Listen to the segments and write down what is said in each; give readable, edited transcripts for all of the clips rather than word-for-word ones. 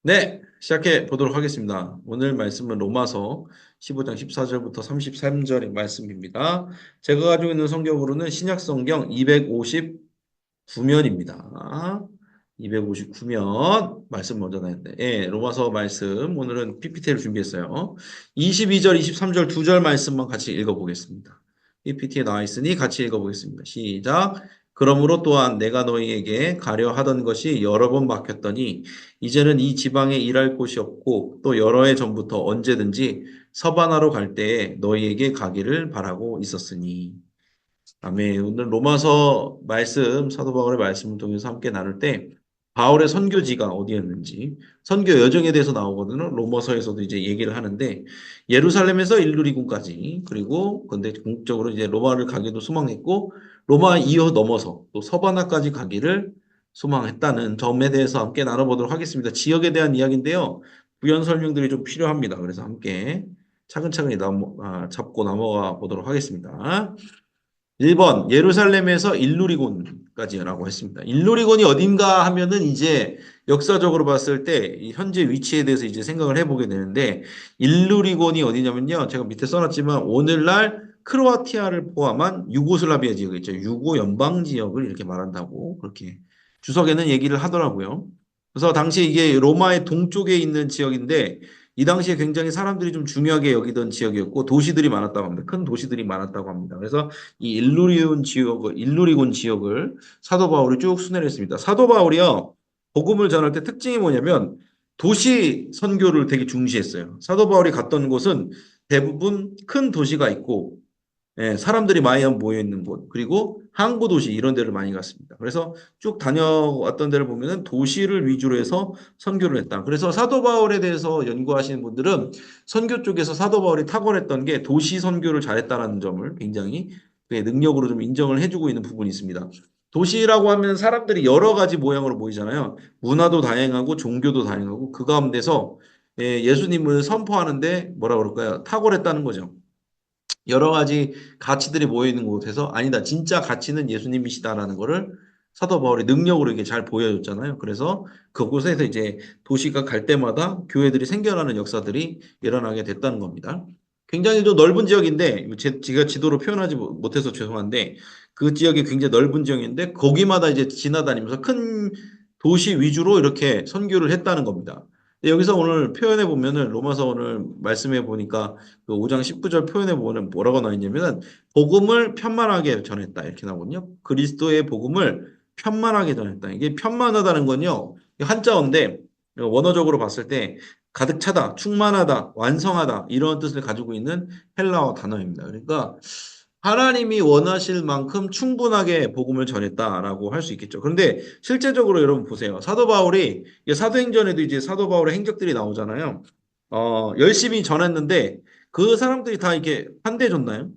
네, 시작해 보도록 하겠습니다. 오늘 말씀은 로마서 15장 14절부터 33절의 말씀입니다. 제가 가지고 있는 성경으로는 신약 성경 259면입니다. 259면 말씀 먼저 나왔는데, 예, 로마서 말씀 오늘은 PPT를 준비했어요. 22절, 23절 두 절 말씀만 같이 읽어보겠습니다. PPT에 나와 있으니 같이 읽어보겠습니다. 시작. 그러므로 또한 내가 너희에게 가려 하던 것이 여러 번 막혔더니 이제는 이 지방에 일할 곳이 없고 또 여러 해 전부터 언제든지 서바나로 갈 때에 너희에게 가기를 바라고 있었으니. 아멘. 오늘 로마서 말씀, 사도 바울의 말씀을 통해서 함께 나눌 때 바울의 선교지가 어디였는지 선교 여정에 대해서 나오거든요. 로마서에서도 이제 얘기를 하는데 예루살렘에서 일루리군까지 그리고 근데 궁극적으로 이제 로마를 가기도 소망했고 로마 이어 넘어서 또 서바나까지 가기를 소망했다는 점에 대해서 함께 나눠보도록 하겠습니다. 지역에 대한 이야기인데요. 부연 설명들이 좀 필요합니다. 그래서 함께 차근차근히 잡고 넘어가 보도록 하겠습니다. 1번 예루살렘에서 일루리곤까지라고 했습니다. 일루리곤이 어딘가 하면은 이제 역사적으로 봤을 때 이 현재 위치에 대해서 이제 생각을 해보게 되는데 일루리곤이 어디냐면요. 제가 밑에 써놨지만 오늘날 크로아티아를 포함한 유고슬라비아 지역 있죠. 유고 연방 지역을 이렇게 말한다고 그렇게 주석에는 얘기를 하더라고요. 그래서 당시 이게 로마의 동쪽에 있는 지역인데 이 당시에 굉장히 사람들이 좀 중요하게 여기던 지역이었고 도시들이 많았다고 합니다. 큰 도시들이 많았다고 합니다. 그래서 이 일루리곤 지역을 사도 바울이 쭉 순회를 했습니다. 사도 바울이요, 복음을 전할 때 특징이 뭐냐면 도시 선교를 되게 중시했어요. 사도 바울이 갔던 곳은 대부분 큰 도시가 있고 예, 사람들이 많이 모여 있는 곳, 그리고 항구 도시 이런 데를 많이 갔습니다. 그래서 쭉 다녀왔던 데를 보면은 도시를 위주로 해서 선교를 했다. 그래서 사도 바울에 대해서 연구하시는 분들은 선교 쪽에서 사도 바울이 탁월했던 게 도시 선교를 잘했다는 점을 굉장히 그의 능력으로 좀 인정을 해주고 있는 부분이 있습니다. 도시라고 하면 사람들이 여러 가지 모양으로 보이잖아요. 문화도 다양하고 종교도 다양하고 그 가운데서 예수님을 선포하는데 뭐라 그럴까요? 탁월했다는 거죠. 여러 가지 가치들이 모여 있는 곳에서 아니다. 진짜 가치는 예수님이시다라는 거를 사도 바울이 능력으로 이게 잘 보여줬잖아요. 그래서 그곳에서 이제 도시가 갈 때마다 교회들이 생겨나는 역사들이 일어나게 됐다는 겁니다. 굉장히 좀 넓은 지역인데 제가 지도로 표현하지 못해서 죄송한데 그 지역이 굉장히 넓은 지역인데 거기마다 이제 지나다니면서 큰 도시 위주로 이렇게 선교를 했다는 겁니다. 여기서 오늘 표현해 보면은 로마서 오늘 말씀해 보니까 그 5장 19절 표현해 보면 뭐라고 나와 있냐면은 복음을 편만하게 전했다 이렇게 나오거든요. 그리스도의 복음을 편만하게 전했다. 이게 편만하다는 건요. 한자어인데 원어적으로 봤을 때 가득 차다, 충만하다, 완성하다 이런 뜻을 가지고 있는 헬라어 단어입니다. 그러니까 하나님이 원하실 만큼 충분하게 복음을 전했다라고 할 수 있겠죠. 그런데 실제적으로 여러분 보세요. 사도 바울이 이게 사도행전에도 이제 사도 바울의 행적들이 나오잖아요. 열심히 전했는데 그 사람들이 다 이렇게 환대해줬나요?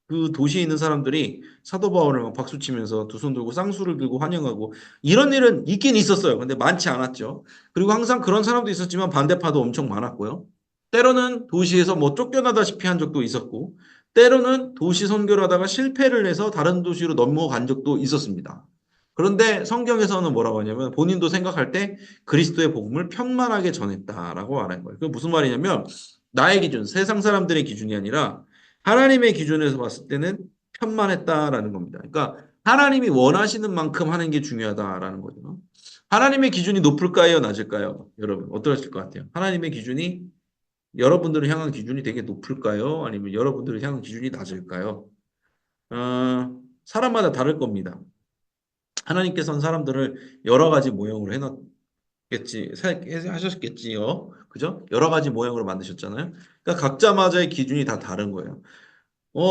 그 도시에 있는 사람들이 사도 바울을 막 박수 치면서 두 손 들고 쌍수를 들고 환영하고 이런 일은 있긴 있었어요. 근데 많지 않았죠. 그리고 항상 그런 사람도 있었지만 반대파도 엄청 많았고요. 때로는 도시에서 뭐 쫓겨나다시피 한 적도 있었고 때로는 도시 선교를 하다가 실패를 해서 다른 도시로 넘어간 적도 있었습니다. 그런데 성경에서는 뭐라고 하냐면 본인도 생각할 때 그리스도의 복음을 편만하게 전했다라고 말하는 거예요. 그게 무슨 말이냐면 나의 기준, 세상 사람들의 기준이 아니라 하나님의 기준에서 봤을 때는 편만했다라는 겁니다. 그러니까 하나님이 원하시는 만큼 하는 게 중요하다라는 거죠. 하나님의 기준이 높을까요, 낮을까요? 여러분, 어떠실 것 같아요? 하나님의 기준이 여러분들을 향한 기준이 되게 높을까요? 아니면 여러분들을 향한 기준이 낮을까요? 사람마다 다를 겁니다. 하나님께서는 사람들을 여러 가지 모형으로 하셨겠지요. 그죠? 여러 가지 모형으로 만드셨잖아요. 그러니까 각자마저의 기준이 다 다른 거예요.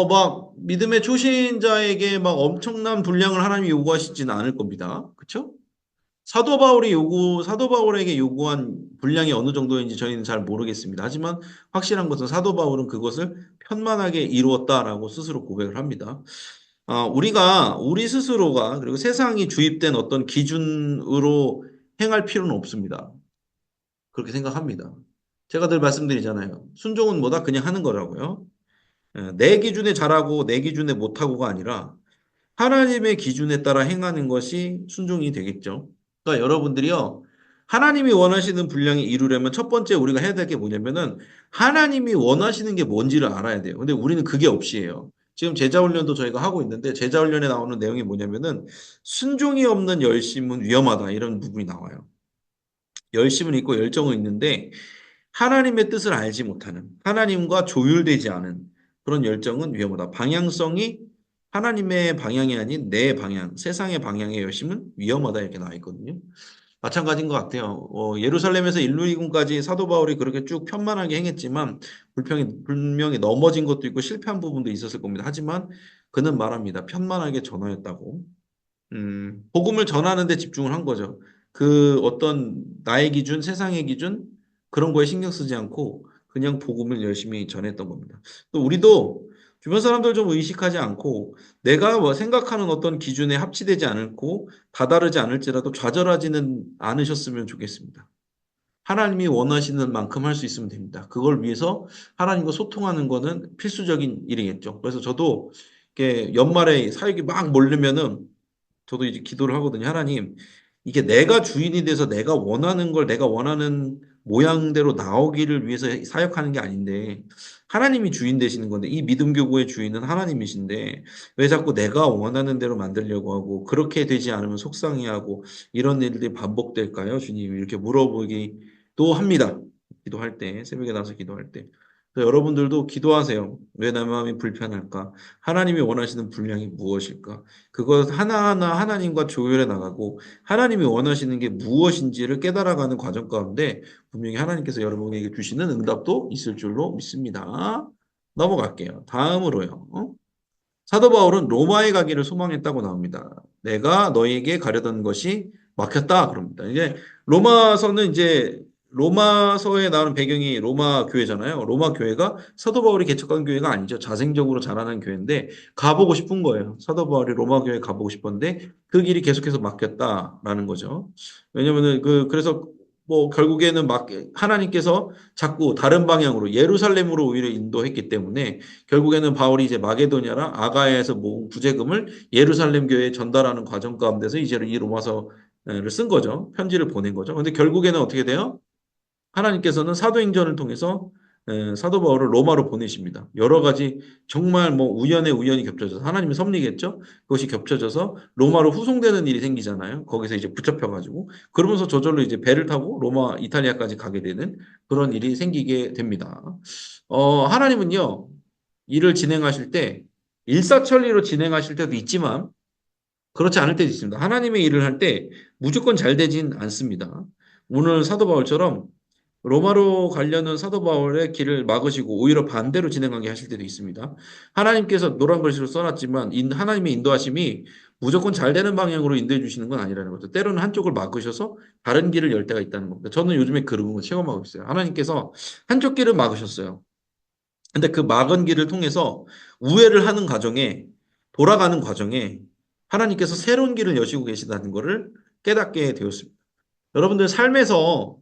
막 믿음의 초신자에게 막 엄청난 분량을 하나님이 요구하시지는 않을 겁니다. 그렇죠? 사도 바울에게 요구한 분량이 어느 정도인지 저희는 잘 모르겠습니다. 하지만 확실한 것은 사도 바울은 그것을 편만하게 이루었다라고 스스로 고백을 합니다. 우리 스스로가 그리고 세상이 주입된 어떤 기준으로 행할 필요는 없습니다. 그렇게 생각합니다. 제가 늘 말씀드리잖아요. 순종은 뭐다? 그냥 하는 거라고요. 내 기준에 잘하고 내 기준에 못하고가 아니라 하나님의 기준에 따라 행하는 것이 순종이 되겠죠. 그러니까 여러분들이요. 하나님이 원하시는 분량이 이루려면 첫 번째 우리가 해야 될 게 뭐냐면은 하나님이 원하시는 게 뭔지를 알아야 돼요. 근데 우리는 그게 없이 해요. 지금 제자훈련도 저희가 하고 있는데 제자훈련에 나오는 내용이 뭐냐면은 순종이 없는 열심은 위험하다 이런 부분이 나와요. 열심은 있고 열정은 있는데 하나님의 뜻을 알지 못하는 하나님과 조율되지 않은 그런 열정은 위험하다. 방향성이 하나님의 방향이 아닌 내 방향, 세상의 방향의 열심은 위험하다 이렇게 나와 있거든요. 마찬가지인 것 같아요. 예루살렘에서 일루이군까지 사도 바울이 그렇게 쭉 편만하게 행했지만 분명히 넘어진 것도 있고 실패한 부분도 있었을 겁니다. 하지만 그는 말합니다. 편만하게 전하였다고. 복음을 전하는 데 집중을 한 거죠. 그 어떤 나의 기준, 세상의 기준 그런 거에 신경 쓰지 않고 그냥 복음을 열심히 전했던 겁니다. 또 우리도 주변 사람들 좀 의식하지 않고 내가 뭐 생각하는 어떤 기준에 합치되지 않고 다다르지 않을지라도 좌절하지는 않으셨으면 좋겠습니다. 하나님이 원하시는 만큼 할 수 있으면 됩니다. 그걸 위해서 하나님과 소통하는 거는 필수적인 일이겠죠. 그래서 저도 이렇게 연말에 사역이 막 몰리면은 저도 이제 기도를 하거든요. 하나님, 이게 내가 주인이 돼서 내가 원하는 걸 내가 원하는 모양대로 나오기를 위해서 사역하는 게 아닌데, 하나님이 주인 되시는 건데, 이 믿음교구의 주인은 하나님이신데, 왜 자꾸 내가 원하는 대로 만들려고 하고, 그렇게 되지 않으면 속상해하고, 이런 일들이 반복될까요? 주님, 이렇게 물어보기도 합니다. 기도할 때, 새벽에 나서 기도할 때. 그래서 여러분들도 기도하세요. 왜 내 마음이 불편할까? 하나님이 원하시는 분량이 무엇일까? 그것 하나하나 하나님과 조율해 나가고 하나님이 원하시는 게 무엇인지를 깨달아가는 과정 가운데 분명히 하나님께서 여러분에게 주시는 응답도 있을 줄로 믿습니다. 넘어갈게요. 다음으로요. 사도 바울은 로마에 가기를 소망했다고 나옵니다. 내가 너에게 가려던 것이 막혔다 그럽니다. 이제 로마서는 이제 로마서에 나오는 배경이 로마 교회잖아요. 로마 교회가 사도 바울이 개척한 교회가 아니죠. 자생적으로 자라난 교회인데 가보고 싶은 거예요. 사도 바울이 로마 교회에 가보고 싶었는데 그 길이 계속해서 막혔다라는 거죠. 왜냐면은 그래서 뭐 결국에는 막 하나님께서 자꾸 다른 방향으로 예루살렘으로 오히려 인도했기 때문에 결국에는 바울이 이제 마게도냐랑 아가야에서 모은 구제금을 예루살렘 교회에 전달하는 과정 가운데서 이제 이 로마서를 쓴 거죠. 편지를 보낸 거죠. 근데 결국에는 어떻게 돼요? 하나님께서는 사도행전을 통해서 사도 바울을 로마로 보내십니다. 여러 가지 정말 뭐 우연의 우연이 겹쳐져서 하나님의 섭리겠죠? 그것이 겹쳐져서 로마로 후송되는 일이 생기잖아요. 거기서 이제 붙잡혀가지고 그러면서 저절로 이제 배를 타고 로마, 이탈리아까지 가게 되는 그런 일이 생기게 됩니다. 하나님은요, 일을 진행하실 때 일사천리로 진행하실 때도 있지만 그렇지 않을 때도 있습니다. 하나님의 일을 할 때 무조건 잘 되진 않습니다. 오늘 사도 바울처럼 로마로 가려는 사도 바울의 길을 막으시고 오히려 반대로 진행하게 하실 때도 있습니다. 하나님께서 노란 글씨로 써놨지만 하나님의 인도하심이 무조건 잘 되는 방향으로 인도해 주시는 건 아니라는 거죠. 때로는 한쪽을 막으셔서 다른 길을 열 때가 있다는 겁니다. 저는 요즘에 그런 거 체험하고 있어요. 하나님께서 한쪽 길을 막으셨어요. 근데 그 막은 길을 통해서 우회를 하는 과정에 돌아가는 과정에 하나님께서 새로운 길을 여시고 계시다는 것을 깨닫게 되었습니다. 여러분들 삶에서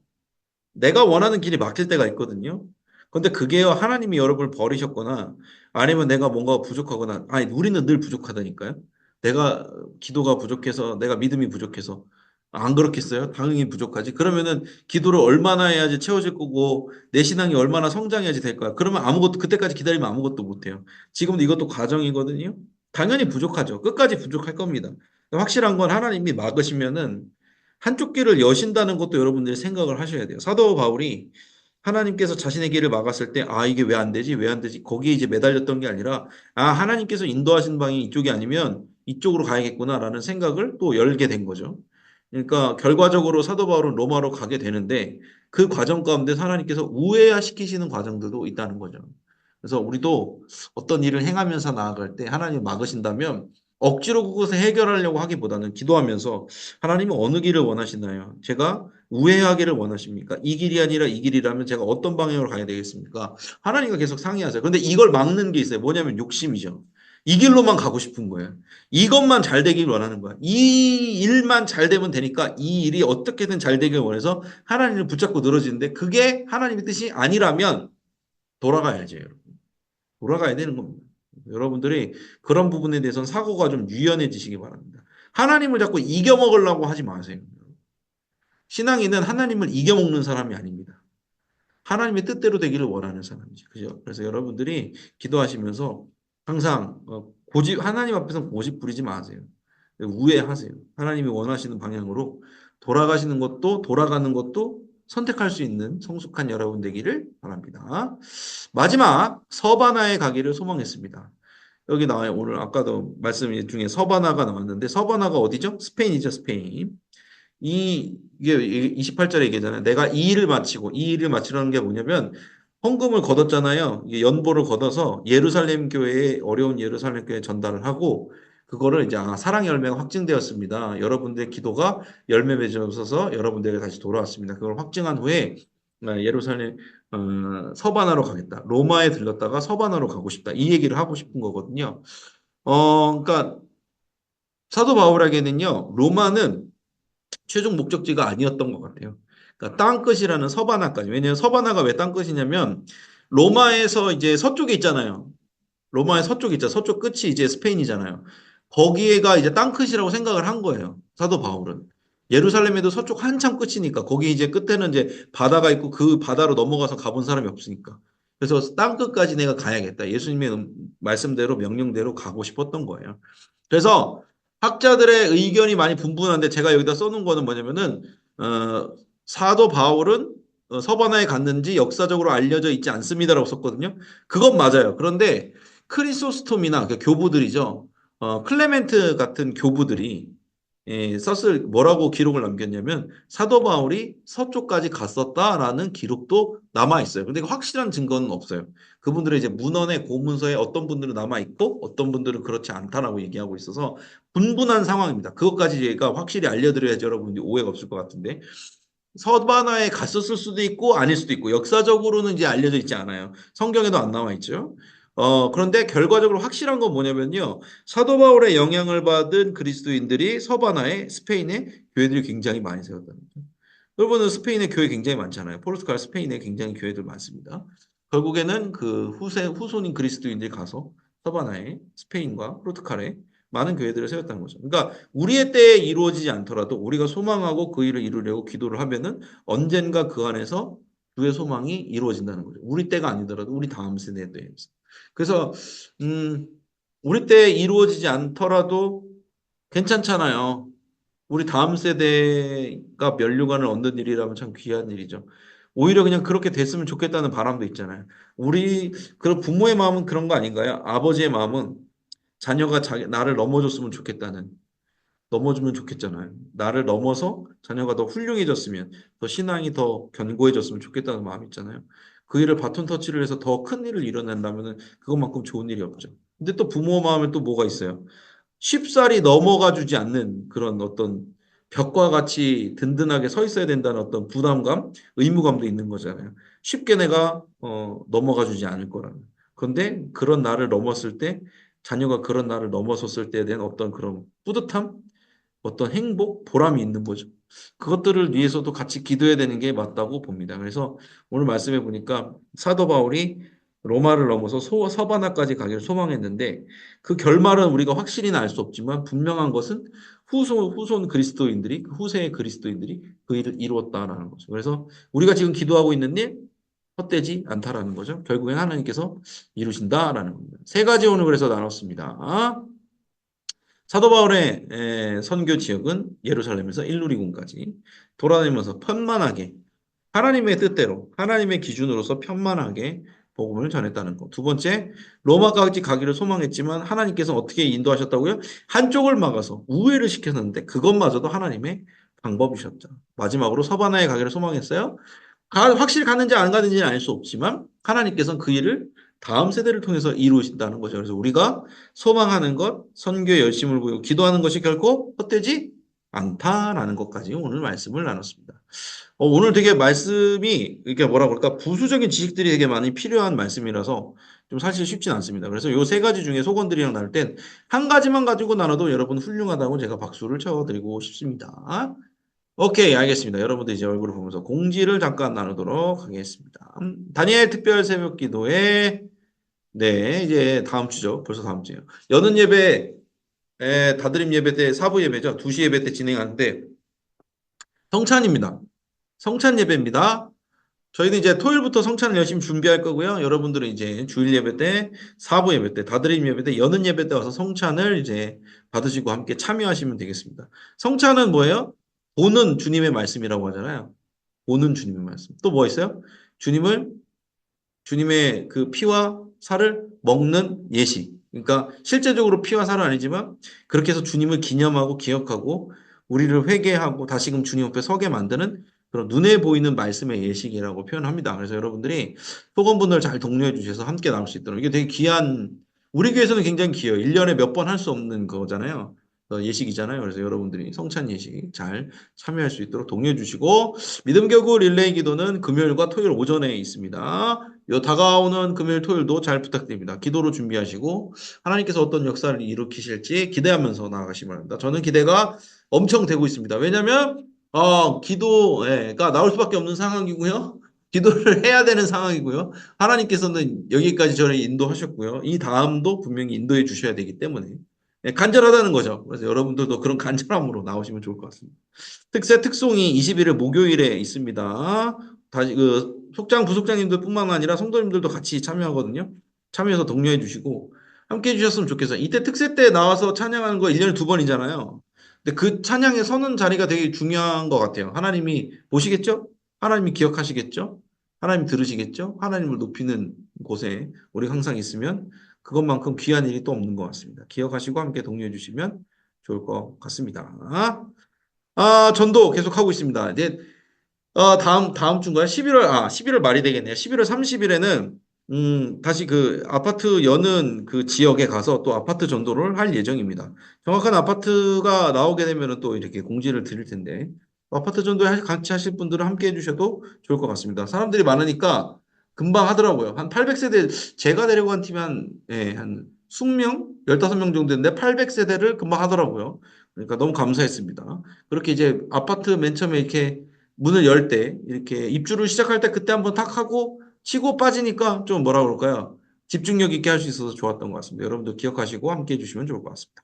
내가 원하는 길이 막힐 때가 있거든요. 근데 그게요, 하나님이 여러분을 버리셨거나 아니면 내가 뭔가 부족하거나, 아니, 우리는 늘 부족하다니까요. 내가 기도가 부족해서, 내가 믿음이 부족해서. 안 그렇겠어요? 당연히 부족하지. 그러면은 기도를 얼마나 해야지 채워질 거고, 내 신앙이 얼마나 성장해야지 될 거야. 그러면 아무것도, 그때까지 기다리면 아무것도 못 해요. 지금도 이것도 과정이거든요. 당연히 부족하죠. 끝까지 부족할 겁니다. 확실한 건 하나님이 막으시면은 한쪽 길을 여신다는 것도 여러분들이 생각을 하셔야 돼요. 사도 바울이 하나님께서 자신의 길을 막았을 때, 아, 이게 왜 안 되지? 왜 안 되지? 거기에 이제 매달렸던 게 아니라, 아, 하나님께서 인도하신 방이 이쪽이 아니면 이쪽으로 가야겠구나라는 생각을 또 열게 된 거죠. 그러니까 결과적으로 사도 바울은 로마로 가게 되는데 그 과정 가운데 하나님께서 우회시키시는 과정들도 있다는 거죠. 그래서 우리도 어떤 일을 행하면서 나아갈 때 하나님 막으신다면 억지로 그것을 해결하려고 하기보다는 기도하면서 하나님은 어느 길을 원하시나요? 제가 우회하기를 원하십니까? 이 길이 아니라 이 길이라면 제가 어떤 방향으로 가야 되겠습니까? 하나님과 계속 상의하세요. 그런데 이걸 막는 게 있어요. 뭐냐면 욕심이죠. 이 길로만 가고 싶은 거예요. 이것만 잘 되길 원하는 거야. 이 일만 잘 되면 되니까 이 일이 어떻게든 잘 되길 원해서 하나님을 붙잡고 늘어지는데 그게 하나님의 뜻이 아니라면 돌아가야죠, 여러분. 돌아가야 되는 겁니다. 여러분들이 그런 부분에 대해서는 사고가 좀 유연해지시기 바랍니다. 하나님을 자꾸 이겨먹으려고 하지 마세요. 신앙인은 하나님을 이겨먹는 사람이 아닙니다. 하나님의 뜻대로 되기를 원하는 사람이죠. 그죠? 그래서 여러분들이 기도하시면서 항상 하나님 앞에서 고집 부리지 마세요. 우회하세요. 하나님이 원하시는 방향으로 돌아가는 것도 선택할 수 있는 성숙한 여러분 되기를 바랍니다. 마지막 서바나에 가기를 소망했습니다. 여기 나와요. 오늘 아까도 말씀 중에 서바나가 나왔는데 서바나가 어디죠? 스페인이죠, 스페인. 이게 28절에 얘기하잖아요. 내가 이 일을 마치라는 게 뭐냐면 헌금을 걷었잖아요. 이게 연보를 걷어서 예루살렘 교회에 어려운 예루살렘 교회에 전달을 하고 그거를 이제 사랑의 열매가 확증되었습니다. 여러분들의 기도가 열매 맺어서 여러분들에게 다시 돌아왔습니다. 그걸 확증한 후에 예루살렘 서바나로 가겠다. 로마에 들렀다가 서바나로 가고 싶다. 이 얘기를 하고 싶은 거거든요. 그러니까 사도 바울에게는요. 로마는 최종 목적지가 아니었던 것 같아요. 그러니까 땅끝이라는 서바나까지. 왜냐하면 서바나가 왜 땅끝이냐면 로마에서 이제 서쪽에 있잖아요. 로마의 서쪽에 있죠. 서쪽 끝이 이제 스페인이잖아요. 거기에가 이제 땅끝이라고 생각을 한 거예요. 사도 바울은. 예루살렘에도 서쪽 한참 끝이니까 거기 이제 끝에는 이제 바다가 있고 그 바다로 넘어가서 가본 사람이 없으니까. 그래서 땅끝까지 내가 가야겠다. 예수님의 말씀대로 명령대로 가고 싶었던 거예요. 그래서 학자들의 의견이 많이 분분한데 제가 여기다 써놓은 거는 뭐냐면은 사도 바울은 서바나에 갔는지 역사적으로 알려져 있지 않습니다라고 썼거든요. 그건 맞아요. 그런데 크리소스톰이나 그 교부들이죠. 클레멘트 같은 교부들이 뭐라고 기록을 남겼냐면 사도 바울이 서쪽까지 갔었다라는 기록도 남아 있어요. 근데 확실한 증거는 없어요. 그분들의 이제 문헌의 고문서에 어떤 분들은 남아 있고 어떤 분들은 그렇지 않다라고 얘기하고 있어서 분분한 상황입니다. 그것까지 제가 확실히 알려드려야지 여러분들이 오해가 없을 것 같은데 서바나에 갔었을 수도 있고 아닐 수도 있고 역사적으로는 이제 알려져 있지 않아요. 성경에도 안 나와 있죠. 그런데 결과적으로 확실한 건 뭐냐면요. 사도 바울의 영향을 받은 그리스도인들이 서바나에 스페인에 교회들이 굉장히 많이 세웠다는 거죠. 여러분은 스페인에 교회 굉장히 많잖아요. 포르투갈 스페인에 굉장히 교회들 많습니다. 결국에는 그 후손인 그리스도인들이 가서 서바나에 스페인과 포르투갈에 많은 교회들을 세웠다는 거죠. 그러니까 우리의 때에 이루어지지 않더라도 우리가 소망하고 그 일을 이루려고 기도를 하면은 언젠가 그 안에서 주의 소망이 이루어진다는 거죠. 우리 때가 아니더라도 우리 다음 세대 때에서. 그래서 음, 우리 때에 이루어지지 않더라도 괜찮잖아요. 우리 다음 세대가 면류관을 얻는 일이라면 참 귀한 일이죠. 오히려 그냥 그렇게 됐으면 좋겠다는 바람도 있잖아요. 그런 부모의 마음은 그런 거 아닌가요? 아버지의 마음은 자녀가 나를 넘어줬으면 좋겠다는, 넘어주면 좋겠잖아요. 나를 넘어서 자녀가 더 훌륭해졌으면, 더 신앙이 더 견고해졌으면 좋겠다는 마음이 있잖아요. 그 일을 바톤 터치를 해서 더 큰 일을 이뤄낸다면 그것만큼 좋은 일이 없죠. 근데 또 부모 마음에 또 뭐가 있어요? 쉽사리 넘어가 주지 않는 그런 어떤 벽과 같이 든든하게 서 있어야 된다는 어떤 부담감, 의무감도 있는 거잖아요. 쉽게 내가 넘어가 주지 않을 거라는. 그런데 그런 나를 넘었을 때 자녀가 그런 나를 넘어섰을 때에 대한 어떤 그런 뿌듯함, 어떤 행복, 보람이 있는 거죠. 그것들을 위해서도 같이 기도해야 되는 게 맞다고 봅니다. 그래서 오늘 말씀해 보니까 사도 바울이 로마를 넘어서 서바나까지 가기를 소망했는데 그 결말은 우리가 확실히는 알 수 없지만 분명한 것은 후손 그리스도인들이, 그 후세의 그리스도인들이 그 일을 이루었다라는 거죠. 그래서 우리가 지금 기도하고 있는 일 헛되지 않다라는 거죠. 결국엔 하나님께서 이루신다라는 겁니다. 세 가지 오늘 그래서 나눴습니다. 사도 바울의 선교 지역은 예루살렘에서 일루리군까지 돌아다니면서 편만하게 하나님의 뜻대로 하나님의 기준으로서 편만하게 복음을 전했다는 것. 두 번째, 로마까지 가기를 소망했지만 하나님께서 어떻게 인도하셨다고요? 한쪽을 막아서 우회를 시켰는데 그것마저도 하나님의 방법이셨죠. 마지막으로 서바나에 가기를 소망했어요. 확실히 갔는지 안 갔는지는 알 수 없지만 하나님께서는 그 일을 다음 세대를 통해서 이루신다는 거죠. 그래서 우리가 소망하는 것, 선교에 열심을 보이고 기도하는 것이 결코 헛되지 않다라는 것까지 오늘 말씀을 나눴습니다. 오늘 되게 말씀이 이렇게 뭐라 그럴까 부수적인 지식들이 되게 많이 필요한 말씀이라서 좀 사실 쉽진 않습니다. 그래서 요 세 가지 중에 속언들이랑 나눌 땐 한 가지만 가지고 나눠도 여러분 훌륭하다고 제가 박수를 쳐드리고 싶습니다. 오케이, 알겠습니다. 여러분들 이제 얼굴을 보면서 공지를 잠깐 나누도록 하겠습니다. 다니엘 특별 새벽 기도회, 네, 이제 다음 주죠. 벌써 다음 주예요. 여는 예배, 다드림 예배 때 사부 예배죠. 2시 예배 때 진행하는데, 성찬입니다. 성찬 예배입니다. 저희는 이제 토요일부터 성찬을 열심히 준비할 거고요. 여러분들은 이제 주일 예배 때, 사부 예배 때, 다드림 예배 때, 여는 예배 때 와서 성찬을 이제 받으시고 함께 참여하시면 되겠습니다. 성찬은 뭐예요? 보는 주님의 말씀이라고 하잖아요. 보는 주님의 말씀. 또 뭐 있어요? 주님의 그 피와 살을 먹는 예식. 그러니까 실제적으로 피와 살은 아니지만 그렇게 해서 주님을 기념하고 기억하고 우리를 회개하고 다시금 주님 앞에 서게 만드는 그런 눈에 보이는 말씀의 예식이라고 표현합니다. 그래서 여러분들이 소건분들 잘 독려해 주셔서 함께 나올 수 있도록 이게 되게 귀한 우리 교회에서는 굉장히 귀해요. 1년에 몇 번 할 수 없는 거잖아요. 예식이잖아요. 그래서 여러분들이 성찬 예식 잘 참여할 수 있도록 독려해 주시고 믿음교구 릴레이 기도는 금요일과 토요일 오전에 있습니다. 요 다가오는 금요일 토요일도 잘 부탁드립니다. 기도로 준비하시고 하나님께서 어떤 역사를 일으키실지 기대하면서 나아가시기 바랍니다. 저는 기대가 엄청 되고 있습니다. 왜냐하면 기도가 나올 수밖에 없는 상황이고요. 기도를 해야 되는 상황이고요. 하나님께서는 여기까지 저를 인도하셨고요. 이 다음도 분명히 인도해 주셔야 되기 때문에 간절하다는 거죠. 그래서 여러분들도 그런 간절함으로 나오시면 좋을 것 같습니다. 특송이 21일 목요일에 있습니다. 다시 속장 부속장님들 뿐만 아니라 성도님들도 같이 참여하거든요. 참여해서 독려해 주시고 함께 해주셨으면 좋겠어요. 이때 특세 때 나와서 찬양하는 거 1년에 2번이잖아요. 근데 그 찬양에 서는 자리가 되게 중요한 것 같아요. 하나님이 보시겠죠? 하나님이 기억하시겠죠? 하나님 들으시겠죠? 하나님을 높이는 곳에 우리 항상 있으면 그것만큼 귀한 일이 또 없는 것 같습니다. 기억하시고 함께 독려해 주시면 좋을 것 같습니다. 전도 계속하고 있습니다. 이제 다음 주인가요? 11월 말이 되겠네요. 11월 30일에는 다시 그 아파트 여는 그 지역에 가서 또 아파트 전도를 할 예정입니다. 정확한 아파트가 나오게 되면 또 이렇게 공지를 드릴 텐데, 아파트 전도 같이 하실 분들은 함께 해주셔도 좋을 것 같습니다. 사람들이 많으니까 금방 하더라고요. 한 800세대, 제가 데리고 간 팀이 한 20명? 15명 정도 됐는데 800세대를 금방 하더라고요. 그러니까 너무 감사했습니다. 그렇게 이제 아파트 맨 처음에 이렇게 문을 열 때, 이렇게 입주를 시작할 때 그때 한번 탁 하고 치고 빠지니까 좀 뭐라 그럴까요? 집중력 있게 할 수 있어서 좋았던 것 같습니다. 여러분도 기억하시고 함께 해주시면 좋을 것 같습니다.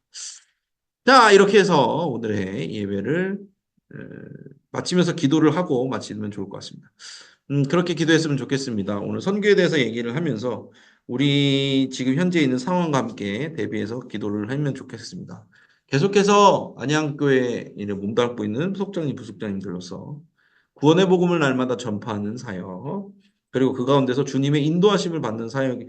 자, 이렇게 해서 오늘의 예배를 마치면서 기도를 하고 마치면 좋을 것 같습니다. 그렇게 기도했으면 좋겠습니다. 오늘 선교에 대해서 얘기를 하면서 우리 지금 현재 있는 상황과 함께 대비해서 기도를 하면 좋겠습니다. 계속해서 안양교회에 몸담고 있는 속장님, 부속장님들로서 구원의 복음을 날마다 전파하는 사역, 그리고 그 가운데서 주님의 인도하심을 받는 사역,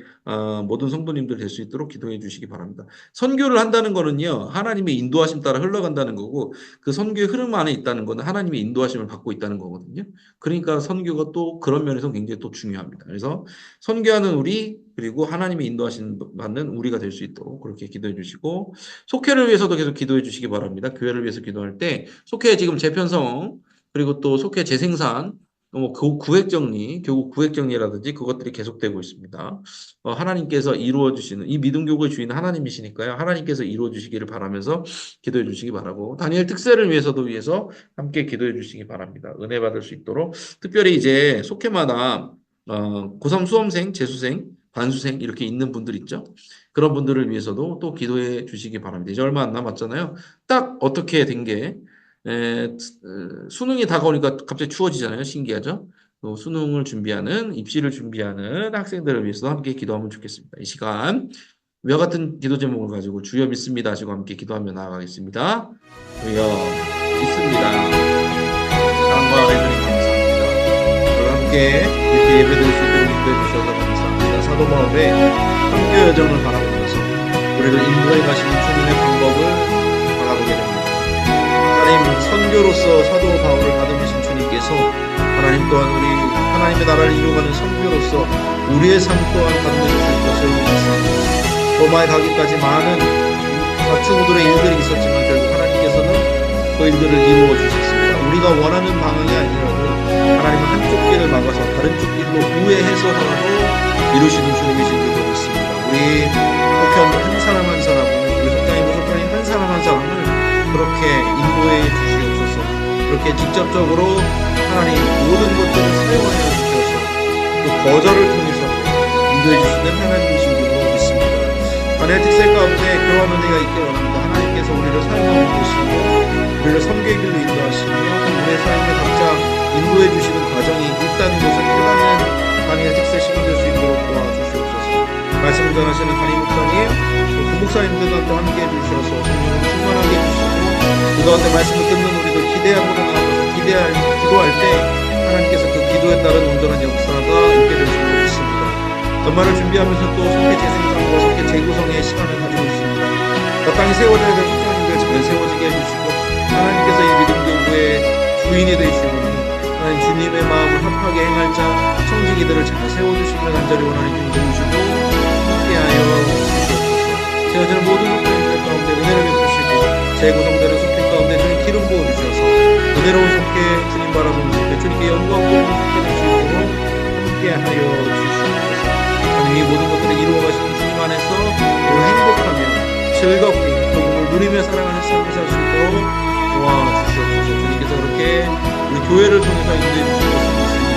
모든 성도님들 될 수 있도록 기도해 주시기 바랍니다. 선교를 한다는 거는요, 하나님의 인도하심 따라 흘러간다는 거고, 그 선교의 흐름 안에 있다는 거는 하나님의 인도하심을 받고 있다는 거거든요. 그러니까 선교가 또 그런 면에서 굉장히 또 중요합니다. 그래서 선교하는 우리, 그리고 하나님의 인도하심 받는 우리가 될 수 있도록 그렇게 기도해 주시고, 속회를 위해서도 계속 기도해 주시기 바랍니다. 교회를 위해서 기도할 때, 속회 지금 재편성, 그리고 또 속회 재생산, 구획 정리, 교국 구획 정리라든지 그것들이 계속되고 있습니다. 하나님께서 이루어 주시는 이 믿음 교구의 주인은 하나님이시니까요. 하나님께서 이루어 주시기를 바라면서 기도해 주시기 바라고 다니엘 특세를 위해서 함께 기도해 주시기 바랍니다. 은혜 받을 수 있도록 특별히 이제 속회마다 고3 수험생, 재수생, 반수생 이렇게 있는 분들 있죠. 그런 분들을 위해서도 또 기도해 주시기 바랍니다. 이제 얼마 안 남았잖아요. 딱 어떻게 된 게 수능이 다가오니까 갑자기 추워지잖아요. 신기하죠? 수능을 준비하는, 입시를 준비하는 학생들을 위해서 함께 기도하면 좋겠습니다. 이 시간 위와 같은 기도 제목을 가지고 주여 믿습니다 하시고 함께 기도하며 나아가겠습니다. 주여 믿습니다. 사랑과 은혜를 감사합니다. 저와 함께 이렇게 예배드릴 수 있도록 인도해 주셔서 감사합니다. 사도 바울의 선교 여정을 바라보면서 우리를 인도해 가시는 주님의 방법을 바라보게 됩니다. 하나님 선교로서 사도 바울을 받으신 주님께서 하나님 또한 우리 하나님의 나라를 이루어가는 선교로서 우리의 삶 또한 받는 주실 것을 믿습니다. 로마에 가기까지 많은 좌충우돌의 일들이 있었지만 결국 하나님께서는 그 일들을 이루어 주셨습니다. 우리가 원하는 방향이 아니라도 하나님은 한쪽 길을 막아서 다른 쪽 길로 우회해서라도 이루시는 주님이신 줄로 믿습니다. 우리 목회원 한 사람 한 사람을 우리 속장님 부속장님 한 사람 한 사람을 그렇게 인도해 주시옵소서. 그렇게 직접적으로 하나님 모든 것들을 사용하여 주셔서 그 거절을 통해서 인도해 주시는 하나님이신 줄로 믿습니다. 하나님의 특세 가운데 교환 은혜가 있기 원합니다. 하나님께서 우리를 사용하고 계시고 우리를 선교의 길로 인도하시며 하나님의 삶에 각자 인도해 주시는 과정이 있다는 것을 깨닫는 다니엘 특세 시간 될 수 있도록 도와주시옵소서. 말씀을 전하시는 담임 목사님, 또 부목사님들과 또 함께 해주셔서 성령을 충만하게 해주시고 그 가운데 말씀을 듣는 우리도 기대하고 나아가서 기도할 때 하나님께서 그 기도에 따른 온전한 역사가 있게 될 줄 믿습니다. 연말을 준비하면서 또 속회 재생산과 속회 재구성의 시간을 가지고 있습니다. 그 땅에 세워져야 될 속회님들 잘 세워지게 해주시고 하나님께서 이 믿음교구의 주인이 되시오니 하나님 주님의 마음을 합하게 행할 자 청지기들을 잘 세워주시기를 간절히 원하는 주 도우시고 함께하여 주시옵소서. 세워지는 모든 속회님들 가운데 은혜를 베푸시고 재구성되는 속회 가운데 주님 기름 부어주셔서 은혜로운 속회 주님 바라보는 속회 주님께 영광 돌리는 속회 될 수 있도록 함께하여 주시옵소서. 하나님 이 모든 것들을 이루어 가시는 주님 안에서 행복하며 즐겁게 복음을 누리며 살아가는 삶을 살 수 있도록 도와주시옵소서. 주님께서 그렇게 우리 교회를 통해서 인도해 주신 것을 믿습니다.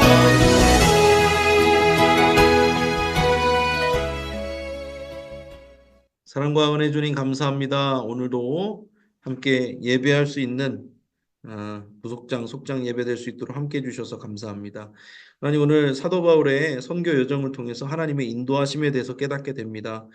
사랑과 은혜 주님 감사합니다. 오늘도 함께 예배할 수 있는 부속장, 속장 예배 될 수 있도록 함께 해주셔서 감사합니다. 하나님 오늘 사도 바울의 선교 여정을 통해서 하나님의 인도하심에 대해서 깨닫게 됩니다.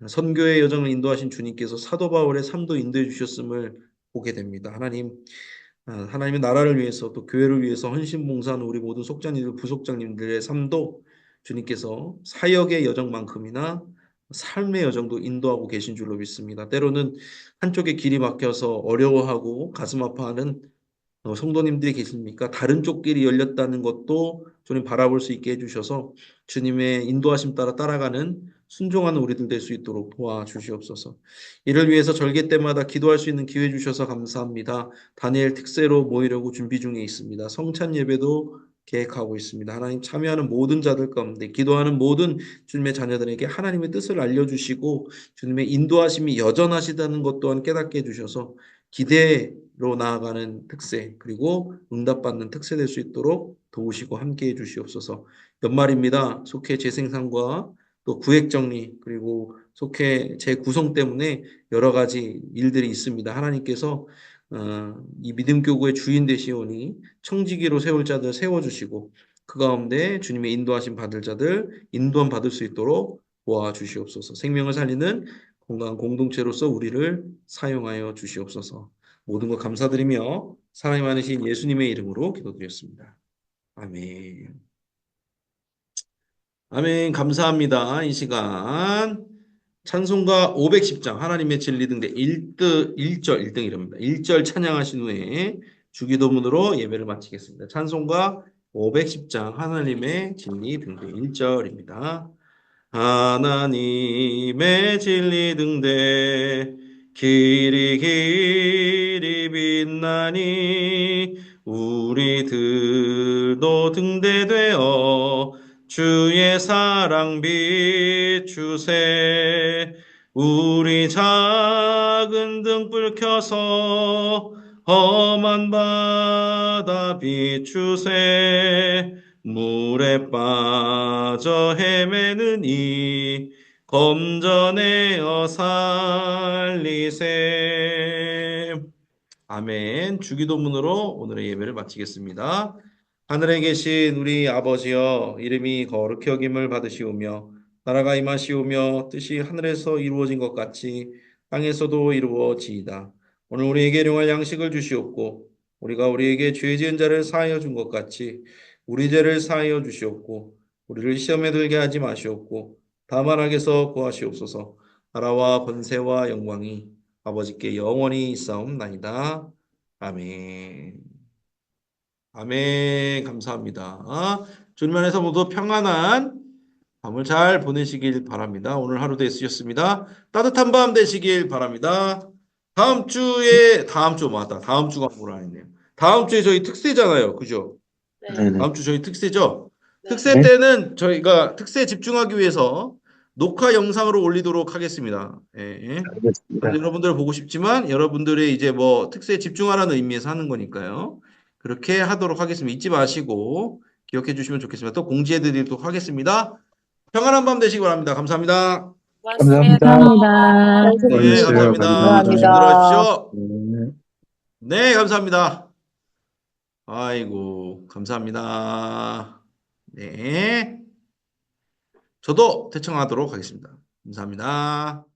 선교의 여정을 인도하신 주님께서 사도 바울의 삶도 인도해 주셨음을 보게 됩니다. 하나님의 나라를 위해서 또 교회를 위해서 헌신봉사하는 우리 모든 속장님들, 부속장님들의 삶도 주님께서 사역의 여정만큼이나 삶의 여정도 인도하고 계신 줄로 믿습니다. 때로는 한쪽에 길이 막혀서 어려워하고 가슴 아파하는 성도님들이 계십니까? 다른 쪽 길이 열렸다는 것도 주님 바라볼 수 있게 해주셔서 주님의 인도하심 따라 따라가는 순종하는 우리들 될 수 있도록 도와주시옵소서. 이를 위해서 절개 때마다 기도할 수 있는 기회 주셔서 감사합니다. 다니엘 특세로 모이려고 준비 중에 있습니다. 성찬 예배도 계획하고 있습니다. 하나님 참여하는 모든 자들 가운데 기도하는 모든 주님의 자녀들에게 하나님의 뜻을 알려주시고 주님의 인도하심이 여전하시다는 것 또한 깨닫게 해주셔서 기대로 나아가는 특세 그리고 응답받는 특세 될 수 있도록 도우시고 함께해 주시옵소서. 연말입니다. 속회 재생산과 또 구획정리 그리고 속회 재구성 때문에 여러 가지 일들이 있습니다. 하나님께서 이 믿음교구의 주인 되시오니 청지기로 세울 자들 세워주시고 그 가운데 주님의 인도하심 받을 자들 인도함 받을 수 있도록 도와주시옵소서. 생명을 살리는 건강한 공동체로서 우리를 사용하여 주시옵소서. 모든 것 감사드리며 사랑이 많으신 예수님의 이름으로 기도드렸습니다. 아멘. 아멘. 감사합니다. 이 시간 찬송가 510장 하나님의 진리 등대 1절 1등이랍니다. 1절 찬양하신 후에 주기도문으로 예배를 마치겠습니다. 찬송가 510장 하나님의 진리 등대 1절입니다. 하나님의 진리 등대 길이 길이 빛나니 우리들도 등대되어 주의 사랑 비추세. 우리 작은 등불 켜서 험한 바다 비추세. 물에 빠져 헤매는 이 검전에어 살리세. 아멘. 주기도문으로 오늘의 예배를 마치겠습니다. 하늘에 계신 우리 아버지여, 이름이 거룩히 여김을 받으시오며 나라가 임하시오며 뜻이 하늘에서 이루어진 것 같이 땅에서도 이루어지이다. 오늘 우리에게 일용할 양식을 주시옵고 우리가 우리에게 죄 지은 자를 사하여 준 것 같이 우리 죄를 사하여 주시옵고 우리를 시험에 들게 하지 마시옵고 다만 악에서 구하시옵소서. 나라와 권세와 영광이 아버지께 영원히 있사옵나이다. 아멘. 아멘. 감사합니다. 주님 안에서 모두 평안한 밤을 잘 보내시길 바랍니다. 오늘 하루도 애쓰셨습니다. 따뜻한 밤 되시길 바랍니다. 다음 주가 뭐라 했네요. 다음 주에 저희 특세잖아요. 그죠? 네. 다음 주 저희 특세죠? 네. 특세 때는 저희가 특세 집중하기 위해서 녹화 영상으로 올리도록 하겠습니다. 예. 알겠습니다. 여러분들 보고 싶지만 여러분들의 이제 뭐 특세에 집중하라는 의미에서 하는 거니까요. 그렇게 하도록 하겠습니다. 잊지 마시고 기억해 주시면 좋겠습니다. 또 공지해 드리도록 하겠습니다. 평안한 밤 되시기 바랍니다. 감사합니다. 감사합니다. 감사합니다. 네, 감사합니다. 감사합니다. 조심 들어가십시오. 네. 네, 감사합니다. 아이고, 감사합니다. 네. 저도 대청하도록 하겠습니다. 감사합니다.